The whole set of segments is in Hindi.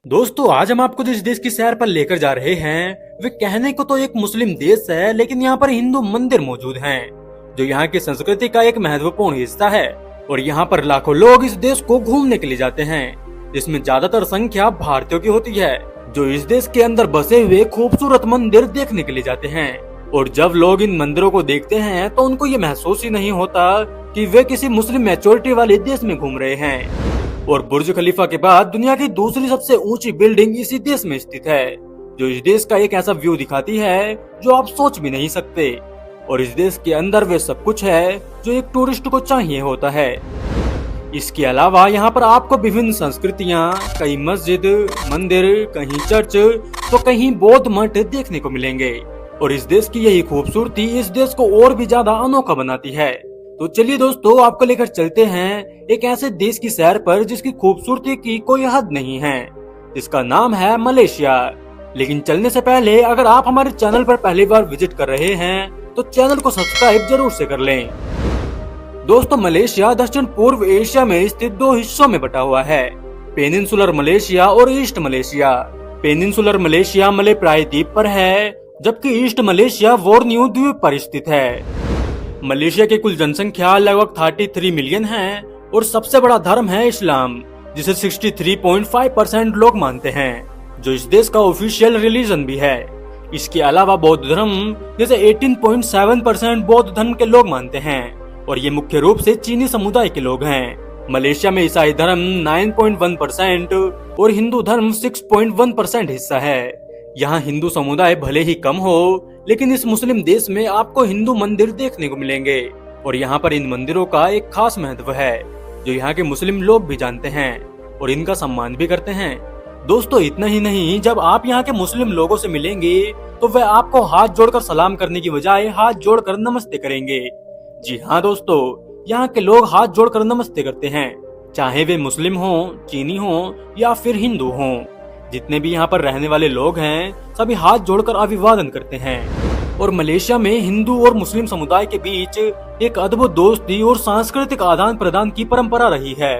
दोस्तों आज हम आपको जिस देश की सैर पर लेकर जा रहे हैं वे कहने को तो एक मुस्लिम देश है, लेकिन यहाँ पर हिंदू मंदिर मौजूद हैं, जो यहाँ की संस्कृति का एक महत्वपूर्ण हिस्सा है। और यहाँ पर लाखों लोग इस देश को घूमने के लिए जाते हैं, जिसमें ज्यादातर संख्या भारतीयों की होती है, जो इस देश के अंदर बसे हुए खूबसूरत मंदिर देखने के लिए जाते हैं। और जब लोग इन मंदिरों को देखते हैं तो उनको ये महसूस ही नहीं होता कि वे किसी मुस्लिम मैच्योरिटी वाले देश में घूम रहे हैं। और बुर्ज खलीफा के बाद दुनिया की दूसरी सबसे ऊंची बिल्डिंग इसी देश में स्थित है, जो इस देश का एक ऐसा व्यू दिखाती है जो आप सोच भी नहीं सकते। और इस देश के अंदर वे सब कुछ है जो एक टूरिस्ट को चाहिए होता है। इसके अलावा यहाँ पर आपको विभिन्न संस्कृतियाँ, कई मस्जिद, मंदिर, कहीं चर्च तो कहीं बौद्ध मठ देखने को मिलेंगे। और इस देश की यही खूबसूरती इस देश को और भी ज्यादा अनोखा बनाती है। तो चलिए दोस्तों, आपको लेकर चलते हैं एक ऐसे देश की सैर पर जिसकी खूबसूरती की कोई हद नहीं है, जिसका नाम है मलेशिया। लेकिन चलने से पहले अगर आप हमारे चैनल पर पहली बार विजिट कर रहे हैं तो चैनल को सब्सक्राइब जरूर से कर लें। दोस्तों मलेशिया दक्षिण पूर्व एशिया में स्थित दो हिस्सों में बटा हुआ है, पेनिनसुलर मलेशिया और ईस्ट मलेशिया। पेनिनसुलर मलेशिया मले प्रायद्वीप पर है, जबकि ईस्ट मलेशिया बोर्नियो द्वीप पर स्थित है। मलेशिया की कुल जनसंख्या लगभग 33 मिलियन है और सबसे बड़ा धर्म है इस्लाम, जिसे 63.5% लोग मानते हैं, जो इस देश का ऑफिशियल रिलीजन भी है। इसके अलावा बौद्ध धर्म जैसे 18.7% बौद्ध धर्म के लोग मानते हैं, और ये मुख्य रूप से चीनी समुदाय के लोग हैं। मलेशिया में ईसाई धर्म 9.1% और हिंदू धर्म 6.1% हिस्सा है। यहाँ हिंदू समुदाय भले ही कम हो, लेकिन इस मुस्लिम देश में आपको हिंदू मंदिर देखने को मिलेंगे। और यहाँ पर इन मंदिरों का एक खास महत्व है, जो यहाँ के मुस्लिम लोग भी जानते हैं और इनका सम्मान भी करते हैं। दोस्तों इतना ही नहीं, जब आप यहाँ के मुस्लिम लोगों से मिलेंगे तो वह आपको हाथ जोड़कर सलाम करने की बजाय हाथ जोड़कर नमस्ते करेंगे। जी हाँ दोस्तों, यहाँ के लोग हाथ जोड़कर नमस्ते करते हैं, चाहे वे मुस्लिम हो, चीनी हो या फिर हिंदू हो। जितने भी यहाँ पर रहने वाले लोग हैं सभी हाथ जोड़कर अभिवादन करते हैं। और मलेशिया में हिंदू और मुस्लिम समुदाय के बीच एक अद्भुत दोस्ती और सांस्कृतिक आदान प्रदान की परंपरा रही है।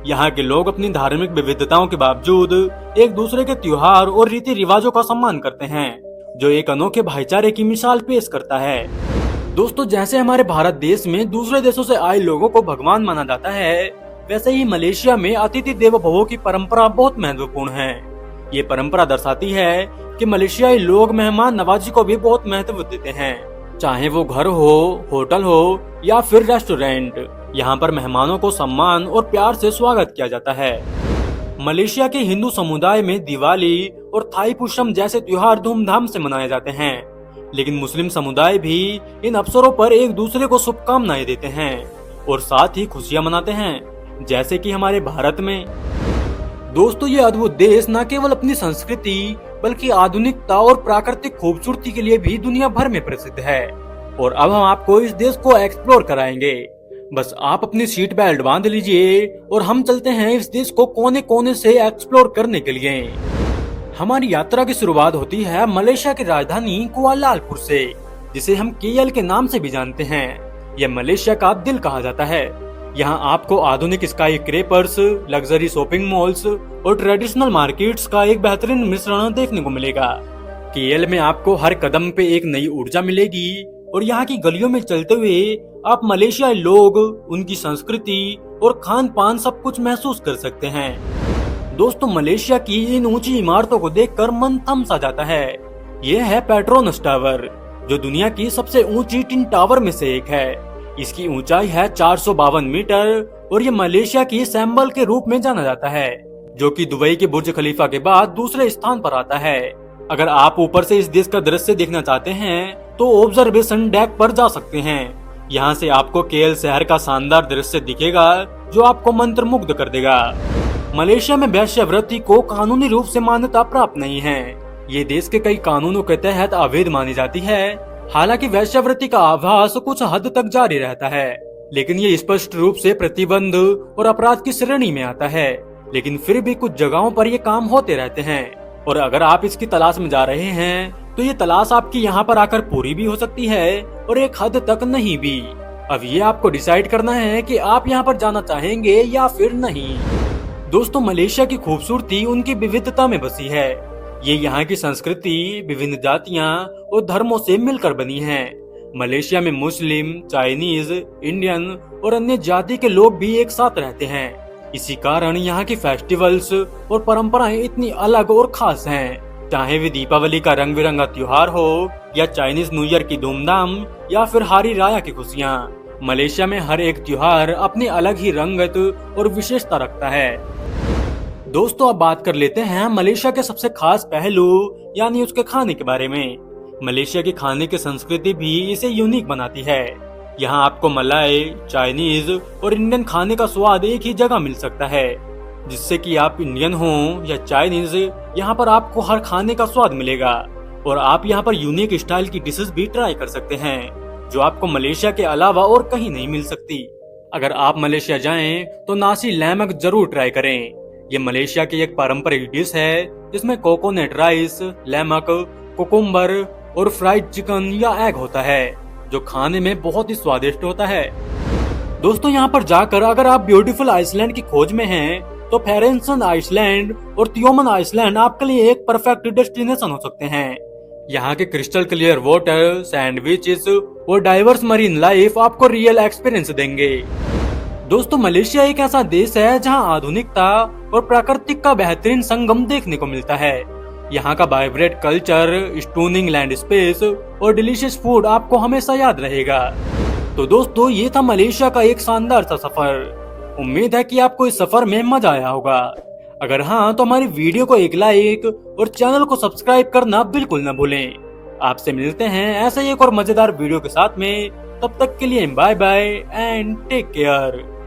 यहाँ के लोग अपनी धार्मिक विविधताओं के बावजूद एक दूसरे के त्योहार और रीति रिवाजों का सम्मान करते हैं, जो एक अनोखे भाईचारे की मिसाल पेश करता है। दोस्तों जैसे हमारे भारत देश में दूसरे देशों से आए लोगों को भगवान माना जाता है, वैसे ही मलेशिया में अतिथि देवो भव की परंपरा बहुत महत्वपूर्ण है। ये परंपरा दर्शाती है कि मलेशियाई लोग मेहमान नवाजी को भी बहुत महत्व देते हैं, चाहे वो घर हो, होटल हो या फिर रेस्टोरेंट। यहाँ पर मेहमानों को सम्मान और प्यार से स्वागत किया जाता है। मलेशिया के हिंदू समुदाय में दिवाली और थाई पुषम जैसे त्योहार धूमधाम से मनाए जाते हैं, लेकिन मुस्लिम समुदाय भी इन अवसरों पर एक दूसरे को शुभकामनाएं देते हैं और साथ ही खुशियां मनाते हैं, जैसे कि हमारे भारत में। दोस्तों ये अद्भुत देश न केवल अपनी संस्कृति बल्कि आधुनिकता और प्राकृतिक खूबसूरती के लिए भी दुनिया भर में प्रसिद्ध है। और अब हम आपको इस देश को एक्सप्लोर कराएंगे। बस आप अपनी सीट बेल्ट बांध लीजिए और हम चलते हैं इस देश को कोने कोने से एक्सप्लोर करने के लिए। हमारी यात्रा की शुरुआत होती है मलेशिया की राजधानी कुआलालंपुर से, जिसे हम केएल के नाम से भी जानते हैं। यह मलेशिया का दिल कहा जाता है। यहाँ आपको आधुनिक स्काई क्रेपर्स, लग्जरी शॉपिंग मॉल्स और ट्रेडिशनल मार्केट्स का एक बेहतरीन मिश्रण देखने को मिलेगा। केएल में आपको हर कदम पे एक नई ऊर्जा मिलेगी और यहाँ की गलियों में चलते हुए आप मलेशियाई लोग, उनकी संस्कृति और खान पान सब कुछ महसूस कर सकते हैं। दोस्तों मलेशिया की इन ऊंची इमारतों को देखकर मन थम सा जाता है। यह है पेट्रोनस टावर, जो दुनिया की सबसे ऊंची टिन टावर में से एक है। इसकी ऊंचाई है 452 मीटर और ये मलेशिया की सैम्बल के रूप में जाना जाता है, जो कि दुबई के बुर्ज खलीफा के बाद दूसरे स्थान पर आता है। अगर आप ऊपर से इस देश का दृश्य देखना चाहते हैं तो ऑब्जर्वेशन डेक पर जा सकते हैं। यहाँ से आपको केएल शहर का शानदार दृश्य दिखेगा, जो आपको मंत्रमुग्ध कर देगा। मलेशिया में वेश्यावृत्ति को कानूनी रूप से मान्यता प्राप्त नहीं है। ये देश के कई कानूनों के तहत अवैध मानी जाती है। हालांकि वेश्यावृत्ति का आभास कुछ हद तक जारी रहता है, लेकिन ये स्पष्ट रूप से प्रतिबंध और अपराध की श्रेणी में आता है। लेकिन फिर भी कुछ जगहों पर ये काम होते रहते हैं, और अगर आप इसकी तलाश में जा रहे हैं तो ये तलाश आपकी यहाँ पर आकर पूरी भी हो सकती है और एक हद तक नहीं भी। अब ये आपको डिसाइड करना है कि आप यहाँ पर जाना चाहेंगे या फिर नहीं। दोस्तों मलेशिया की खूबसूरती उनकी विविधता में बसी है। ये यहाँ की संस्कृति विभिन्न जातियाँ और धर्मों से मिलकर बनी है। मलेशिया में मुस्लिम, चाइनीज, इंडियन और अन्य जाति के लोग भी एक साथ रहते हैं। इसी कारण यहाँ की फेस्टिवल्स और परंपराएं इतनी अलग और खास हैं। चाहे वे दीपावली का रंग बिरंगा त्योहार हो या चाइनीज न्यू ईयर की धूमधाम या फिर हारी राया की खुशियाँ, मलेशिया में हर एक त्योहार अपनी अलग ही रंगत और विशेषता रखता है। दोस्तों अब बात कर लेते हैं मलेशिया के सबसे खास पहलू यानी उसके खाने के बारे में। मलेशिया की खाने की संस्कृति भी इसे यूनिक बनाती है। यहाँ आपको मलाई, चाइनीज और इंडियन खाने का स्वाद एक ही जगह मिल सकता है, जिससे कि आप इंडियन हो या चाइनीज, यहाँ पर आपको हर खाने का स्वाद मिलेगा। और आप यहाँ पर यूनिक स्टाइल की डिशेस भी ट्राई कर सकते हैं, जो आपको मलेशिया के अलावा और कहीं नहीं मिल सकती। अगर आप मलेशिया जाएं तो नासी लेमक जरूर ट्राई करें। ये मलेशिया की एक पारंपरिक डिश है जिसमें कोकोनट राइस, लेमक, कुकुम्बर और फ्राइड चिकन या एग होता है, जो खाने में बहुत ही स्वादिष्ट होता है। दोस्तों यहाँ पर जाकर अगर आप ब्यूटीफुल आइसलैंड की खोज में हैं, तो फेरेंसन आइसलैंड और तियोमन आइसलैंड आपके लिए एक परफेक्ट डेस्टिनेशन हो सकते हैं। यहाँ के क्रिस्टल क्लियर वाटर, सैंडविचेस और डाइवर्स मरीन लाइफ आपको रियल एक्सपीरियंस देंगे। दोस्तों मलेशिया एक ऐसा देश है जहाँ आधुनिकता और प्राकृतिक का बेहतरीन संगम देखने को मिलता है। यहाँ का वाइब्रेंट कल्चर, स्टूनिंग लैंड स्पेस और डिलीशियस फूड आपको हमेशा याद रहेगा। तो दोस्तों ये था मलेशिया का एक शानदार सा सफर। उम्मीद है कि आपको इस सफर में मजा आया होगा। अगर हाँ तो हमारी वीडियो को एक लाइक और चैनल को सब्सक्राइब करना बिल्कुल न भूलें। आपसे मिलते हैं ऐसे एक और मजेदार वीडियो के साथ में। तब तक के लिए bye bye and take care.